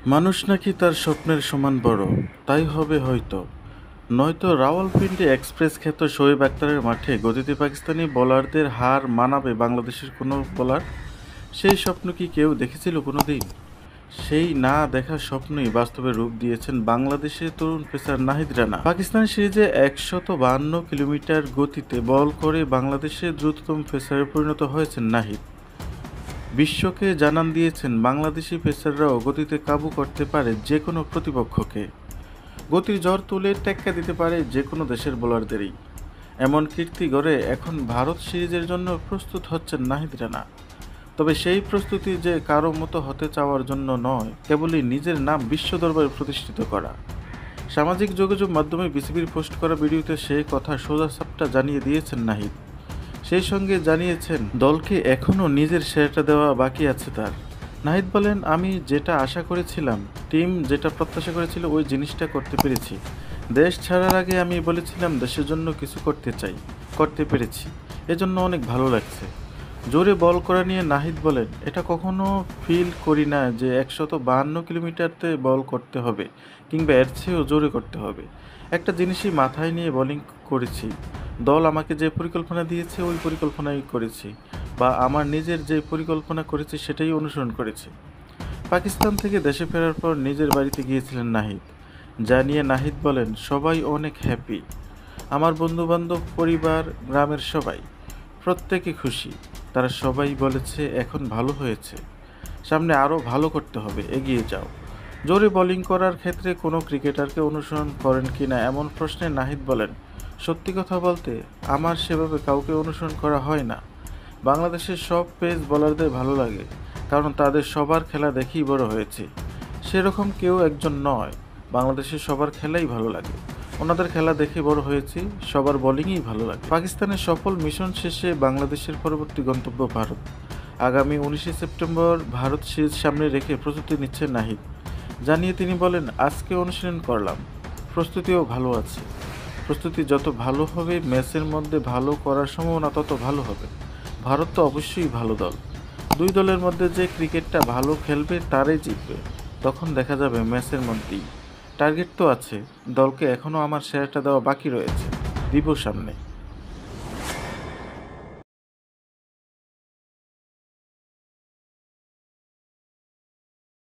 মানুষ নাকি তার স্বপ্নের সমান বড়, তাই হবে হয়তো। নয়তো রাওয়ালপিন্ডি এক্সপ্রেস খ্যাত শোয়েব আক্তারের মাঠে গতিতে পাকিস্তানি বোলারদের হার মানাবে বাংলাদেশের কোনো বোলার? সেই স্বপ্ন কি কেউ দেখেছিল কোনোদিন? সেই না দেখা স্বপ্নই বাস্তবে রূপ দিয়েছেন বাংলাদেশের তরুণ পেসার নাহিদ রানা। পাকিস্তান সিরিজে ১৫২ কিলোমিটার গতিতে বল করে বাংলাদেশের দ্রুততম পেসারে পরিণত হয়েছেন নাহিদ। বিশ্বকে জানান দিয়েছেন বাংলাদেশি পেসাররাও গতিতে কাবু করতে পারে যে কোনো প্রতিপক্ষকে। গতির ঝড় তুলে টেক্কা দিতে পারে যে কোনো দেশের বোলারদেরই। এমন কীর্তি গড়ে এখন ভারত সিরিজের জন্য প্রস্তুত হচ্ছেন নাহিদ রানা। তবে সেই প্রস্তুতি যে কারো মতো হতে চাওয়ার জন্য নয়, কেবলই নিজের নাম বিশ্ব দরবারে প্রতিষ্ঠিত করা। সামাজিক যোগাযোগ মাধ্যমে বিসিবির পোস্ট করা ভিডিওতে সেই কথা সোজাসাপটা জানিয়ে দিয়েছেন নাহিদ। সেই সঙ্গে জানিয়েছেন দলকে এখনও নিজের সেরাটা দেওয়া বাকি আছে তার। নাহিদ বলেন, আমি যেটা আশা করেছিলাম, টিম যেটা প্রত্যাশা করেছিল ওই জিনিসটা করতে পেরেছি। দেশ ছাড়ার আগে আমি বলেছিলাম দেশের জন্য কিছু করতে চাই, করতে পেরেছি, এজন্য অনেক ভালো লাগছে। জোরে বল করা নিয়ে নাহিদ বলেন, এটা কখনো ফিল করি না যে ১৫২ কিলোমিটারতে বল করতে হবে কিংবা এর চেয়েও জোরে করতে হবে। একটা জিনিসই মাথায় নিয়ে বোলিং করেছি। দল আমাকে যে পরিকল্পনা দিয়েছে ওই পরিকল্পনাই করেছি, বা আমার নিজের যে পরিকল্পনা করেছি সেটাই অনুসরণ করেছি। পাকিস্তান থেকে দেশে ফেরার পর নিজের বাড়িতে গিয়েছিলেন নাহিদ। যা নিয়ে নাহিদ বলেন, সবাই অনেক হ্যাপি। আমার বন্ধুবান্ধব, পরিবার, গ্রামের সবাই, প্রত্যেকে খুশি। তারা সবাই বলেছে এখন ভালো হয়েছে, সামনে আরও ভালো করতে হবে, এগিয়ে যাও। জোরে বোলিং করার ক্ষেত্রে কোনো ক্রিকেটারকে অনুসরণ করেন কিনা এমন প্রশ্নে নাহিদ বলেন, সত্যি কথা বলতে আমার সেভাবে কাউকে অনুসরণ করা হয় না। বাংলাদেশের সব পেস বোলারদের ভালো লাগে, কারণ তাদের সবার খেলা দেখেই বড় হয়েছি। সেরকম কেউ একজন নয়, বাংলাদেশের সবার খেলাই ভালো লাগে, ওনাদের খেলা দেখে বড় হয়েছি, সবার বোলিংই ভালো লাগে। পাকিস্তানের সফল মিশন শেষে বাংলাদেশের পরবর্তী গন্তব্য ভারত। আগামী ১৯শে সেপ্টেম্বর ভারত সিরিজ সামনে রেখে প্রস্তুতি নিচ্ছেন নাহিদ। জানিয়ে তিনি বলেন, আজকে অনুশীলন করলাম, প্রস্তুতিও ভালো আছে। প্রস্তুতি যত ভালো হবে, ম্যাচের মধ্যে ভালো করার সম্ভাবনা তত ভালো হবে। ভারত তো অবশ্যই ভালো দল। দুই দলের মধ্যে যে ক্রিকেটটা ভালো খেলবে তারাই জিতবে। তখন দেখা যাবে ম্যাচের মধ্যেই। টার্গেট তো আছে, দলকে এখনও আমার সেরাটা দেওয়া বাকি রয়েছে, দিব সামনে।